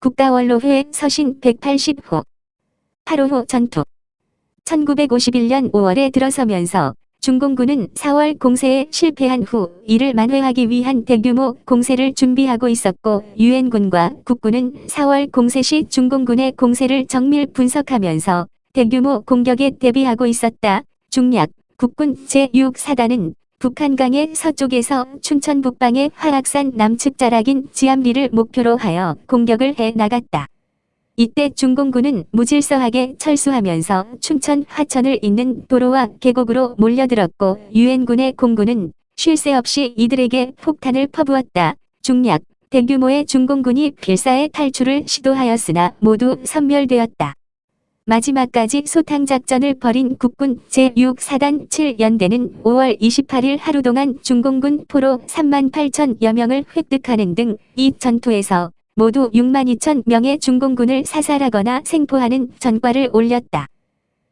국가원로회 서신 180호 8.5호 전투 1951년 5월에 들어서면서 중공군은 4월 공세에 실패한 후 이를 만회하기 위한 대규모 공세를 준비하고 있었고 유엔군과 국군은 4월 공세 시 중공군의 공세를 정밀 분석하면서 대규모 공격에 대비하고 있었다. 중략 국군 제6사단은 북한강의 서쪽에서 춘천 북방의 화악산 남측 자락인 지암리를 목표로 하여 공격을 해 나갔다. 이때 중공군은 무질서하게 철수하면서 춘천 화천을 잇는 도로와 계곡으로 몰려들었고 유엔군의 공군은 쉴 새 없이 이들에게 폭탄을 퍼부었다. 중략 대규모의 중공군이 필사의 탈출을 시도하였으나 모두 섬멸되었다. 마지막까지 소탕작전을 벌인 국군 제6사단 7연대는 5월 28일 하루 동안 중공군 포로 38,000여 명을 획득하는 등 이 전투에서 모두 62,000명의 중공군을 사살하거나 생포하는 전과를 올렸다.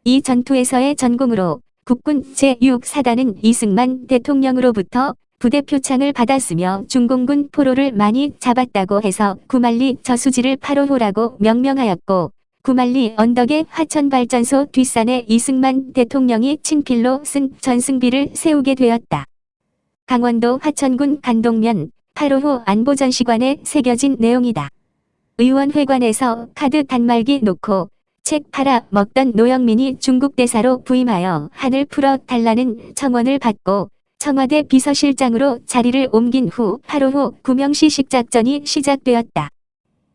이 전투에서의 전공으로 국군 제6사단은 이승만 대통령으로부터 부대표창을 받았으며 중공군 포로를 많이 잡았다고 해서 구만리 저수지를 8.5호라고 명명하였고 구만리 언덕의 화천발전소 뒷산에 이승만 대통령이 친필로 쓴 전승비를 세우게 되었다. 강원도 화천군 간동면 8.5호 안보전시관에 새겨진 내용이다. 의원회관에서 카드 단말기 놓고 책 팔아 먹던 노영민이 중국 대사로 부임하여 한을 풀어 달라는 청원을 받고 청와대 비서실장으로 자리를 옮긴 후 8.5호 구명시식 작전이 시작되었다.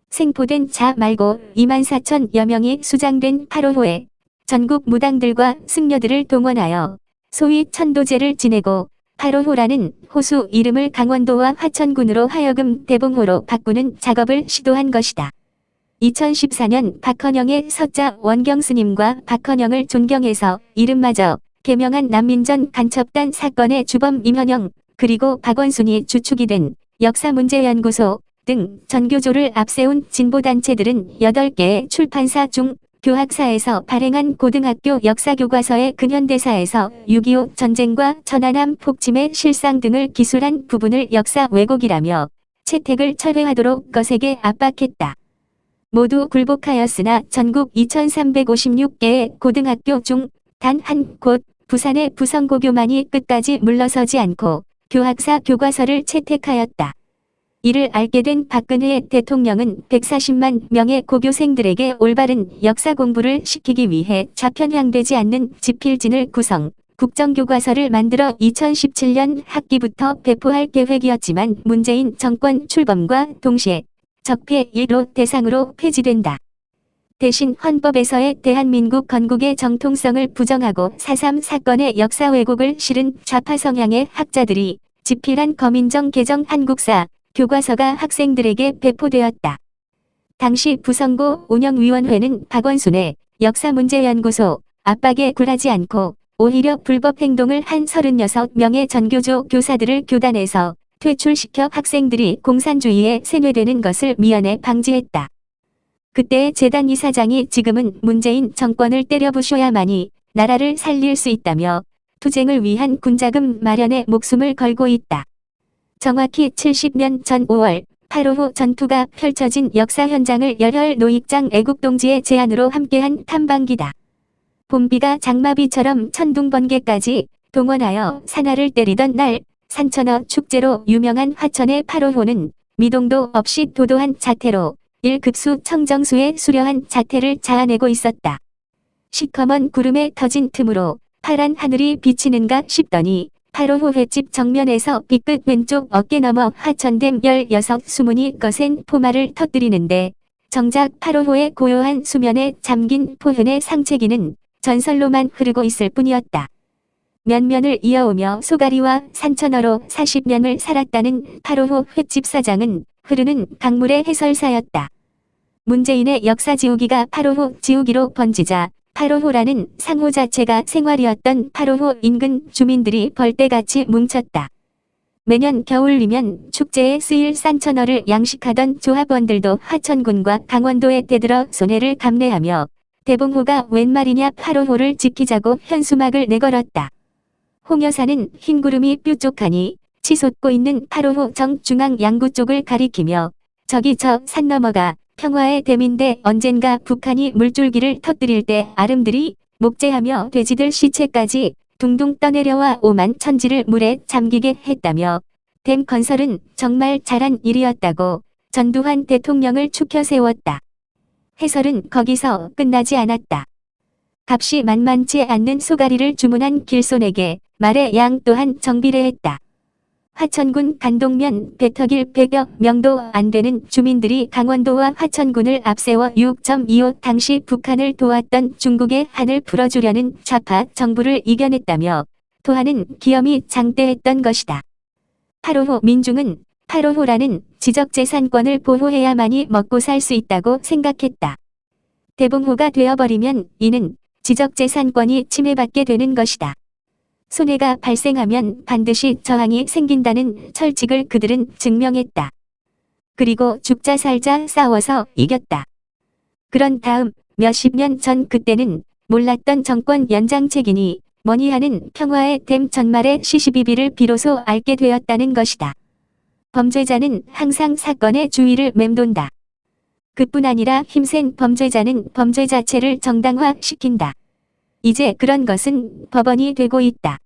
생포된 자 말고 24,000여 명이 수장된 8.5호에 전국 무당들과 승려들을 동원하여 소위 천도제를 지내고 8.5호라는 호수 이름을 강원도와 화천군으로 하여금 대봉호로 바꾸는 작업을 시도한 것이다. 2014년 박헌영의 서자 원경스님과 박헌영을 존경해서 이름마저 개명한 난민전 간첩단 사건의 주범 임현영 그리고 박원순이 주축이 된 역사문제연구소 등 전교조를 앞세운 진보단체들은 8개의 출판사 중 교학사에서 발행한 고등학교 역사교과서의 근현대사에서 6.25 전쟁과 천안함 폭침의 실상 등을 기술한 부분을 역사 왜곡이라며 채택을 철회하도록 거세게 압박했다. 모두 굴복하였으나 전국 2356개의 고등학교 중 단 한 곳 부산의 부성고교만이 끝까지 물러서지 않고 교학사 교과서를 채택하였다. 이를 알게 된 박근혜 대통령은 140만 명의 고교생들에게 올바른 역사 공부를 시키기 위해 좌편향되지 않는 지필진을 구성, 국정교과서를 만들어 2017년 학기부터 배포할 계획이었지만 문재인 정권 출범과 동시에 적폐 1호 대상으로 폐지된다. 대신 헌법에서의 대한민국 건국의 정통성을 부정하고 4.3 사건의 역사 왜곡을 실은 좌파 성향의 학자들이 집필한 거민정 개정 한국사 교과서가 학생들에게 배포되었다. 당시 부성고 운영위원회는 박원순의 역사문제연구소 압박에 굴하지 않고 오히려 불법 행동을 한 36명의 전교조 교사들을 교단에서 퇴출시켜 학생들이 공산주의에 세뇌되는 것을 미연에 방지했다. 그때의 재단 이사장이 지금은 문재인 정권을 때려부셔야만이 나라를 살릴 수 있다며 투쟁을 위한 군자금 마련에 목숨을 걸고 있다. 정확히 70년 전 5월 8.5호 전투가 펼쳐진 역사 현장을 열혈 노익장 애국동지의 제안으로 함께한 탐방기다. 봄비가 장마비처럼 천둥번개까지 동원하여 산하를 때리던 날 산천어 축제로 유명한 화천의 8.5호는 미동도 없이 도도한 자태로 1급수 청정수의 수려한 자태를 자아내고 있었다. 시커먼 구름에 터진 틈으로 파란 하늘이 비치는가 싶더니 8.5호 횟집 정면에서 빗끝 왼쪽 어깨 너머 하천댐 16수문이 거센 포마를 터뜨리는데 정작 8.5호의 고요한 수면에 잠긴 포현의 상체기는 전설로만 흐르고 있을 뿐이었다. 면면을 이어오며 소가리와 산천어로 40년을 살았다는 8.5호 횟집 사장은 흐르는 강물의 해설사였다. 문재인의 역사 지우기가 8.5호 지우기로 번지자 8.5호라는 상호 자체가 생활이었던 8.5호 인근 주민들이 벌떼같이 뭉쳤다. 매년 겨울이면 축제에 쓰일 산천어를 양식하던 조합원들도 화천군과 강원도에 대들어 손해를 감내하며 대봉호가 웬 말이냐 8.5호를 지키자고 현수막을 내걸었다. 홍여사는 흰 구름이 뾰족하니 치솟고 있는 8.5호 정중앙 양구 쪽을 가리키며 저기 저 산 너머가 평화의 댐인데 언젠가 북한이 물줄기를 터뜨릴 때 아름드리 목재하며 돼지들 시체까지 둥둥 떠내려와 오만 천지를 물에 잠기게 했다며 댐 건설은 정말 잘한 일이었다고 전두환 대통령을 추켜 세웠다. 해설은 거기서 끝나지 않았다. 값이 만만치 않는 소가리를 주문한 길손에게 말의 양 또한 정비례했다. 화천군 간동면 배터길 100여 명도 안 되는 주민들이 강원도와 화천군을 앞세워 6.25 당시 북한을 도왔던 중국의 한을 풀어주려는 좌파 정부를 이겨냈다며 토하는 기염이 장대했던 것이다. 8.25 민중은 8.25라는 지적재산권을 보호해야만이 먹고 살 수 있다고 생각했다. 대봉호가 되어버리면 이는 지적재산권이 침해받게 되는 것이다. 손해가 발생하면 반드시 저항이 생긴다는 철칙을 그들은 증명했다. 그리고 죽자 살자 싸워서 이겼다. 그런 다음 몇십 년 전 그때는 몰랐던 정권 연장책이니 뭐니하는 평화의 댐 전말의 시시비비를 비로소 알게 되었다는 것이다. 범죄자는 항상 사건의 주위를 맴돈다. 그뿐 아니라 힘센 범죄자는 범죄 자체를 정당화시킨다. 이제 그런 것은 법원이 되고 있다.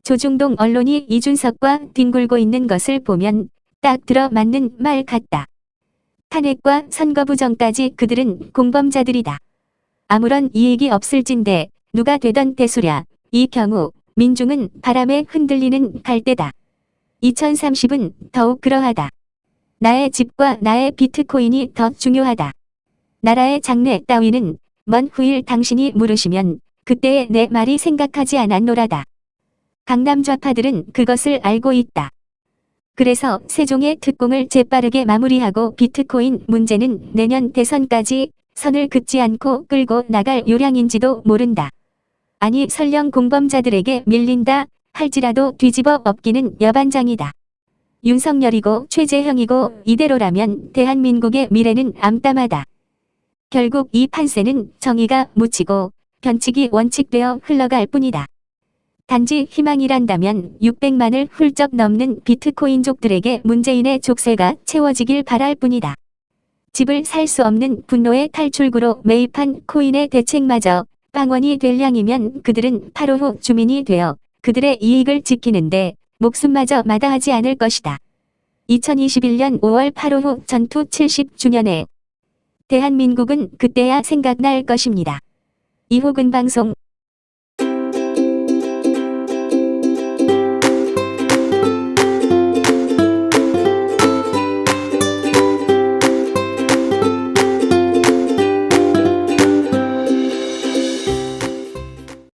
조중동 언론이 이준석과 뒹굴고 있는 것을 보면 딱 들어맞는 말 같다. 탄핵과 선거부정까지 그들은 공범자들이다. 아무런 이익이 없을진데 누가 되던 대수랴. 이 경우 민중은 바람에 흔들리는 갈대다. 2030은 더욱 그러하다. 나의 집과 나의 비트코인이 더 중요하다. 나라의 장래 따위는 먼 후일 당신이 물으시면 그때의 내 말이 생각하지 않았노라다. 강남 좌파들은 그것을 알고 있다. 그래서 세종의 특공을 재빠르게 마무리하고 비트코인 문제는 내년 대선까지 선을 긋지 않고 끌고 나갈 요량인지도 모른다. 아니 설령 공범자들에게 밀린다 할지라도 뒤집어 엎기는 여반장이다. 윤석열이고 최재형이고 이대로라면 대한민국의 미래는 암담하다. 결국 이 판세는 정의가 묻히고 변칙이 원칙되어 흘러갈 뿐이다. 단지 희망이란다면 600만을 훌쩍 넘는 비트코인족들에게 문재인의 족쇄가 채워지길 바랄 뿐이다. 집을 살 수 없는 분노의 탈출구로 매입한 코인의 대책마저 빵원이 될 양이면 그들은 8.25 주민이 되어 그들의 이익을 지키는데 목숨마저 마다하지 않을 것이다. 2021년 5월 8.25 전투 70주년에 대한민국은 그때야 생각날 것입니다. 이호근 방송